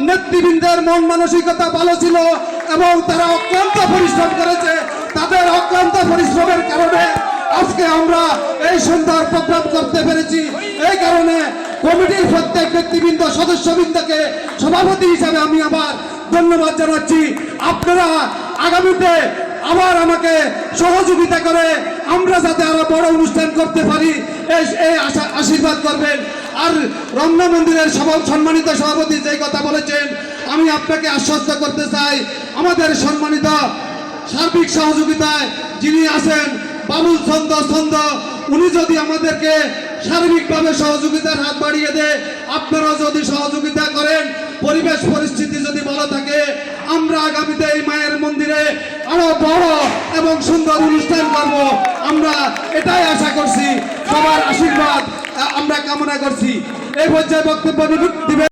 নেতৃবৃন্দের মন মানসিকতা ভালো ছিল এবং তারা অক্লান্ত পরিশ্রম করেছে। তাদের অক্লান্ত পরিশ্রমের কারণে আজকে আমরা এই সুন্দর প্রোগ্রাম করতে পেরেছি। এই কারণে কমিটির প্রত্যেক ব্যক্তিবৃন্দ সদস্যবৃন্দকে সভাপতি হিসাবে আমি আবার ধন্যবাদ জানাচ্ছি। আপনারা আগামীতে আবার আমাকে সহযোগিতা করে আমরা যাতে আরো বড় অনুষ্ঠান করতে পারি এই আশীর্বাদ করবেন। আর রমনা মন্দিরের সম্মানিত সভাপতি যেই কথা বলেছেন, আমি আপনাকে আশ্বস্ত করতে চাই, আমাদের সম্মানিত সার্বিক সহযোগিতায় যিনি আছেন বাবুল ছন্দ, উনি যদি আমাদেরকে সার্বিকভাবে সহযোগিতার হাত বাড়িয়ে দেয়, আপনারা যদি সহযোগিতা করেন, পরিবেশ পরিস্থিতি যদি ভালো থাকে, আমরা আগামীতে এই মায়ের মন্দিরে আরো বড় এবং সুন্দর অনুষ্ঠান করব। আমরা এটাই আশা করছি, সবার আশীর্বাদ আমরা কামনা করছি। এই পর্যায়ে বক্তব্য দিবেন।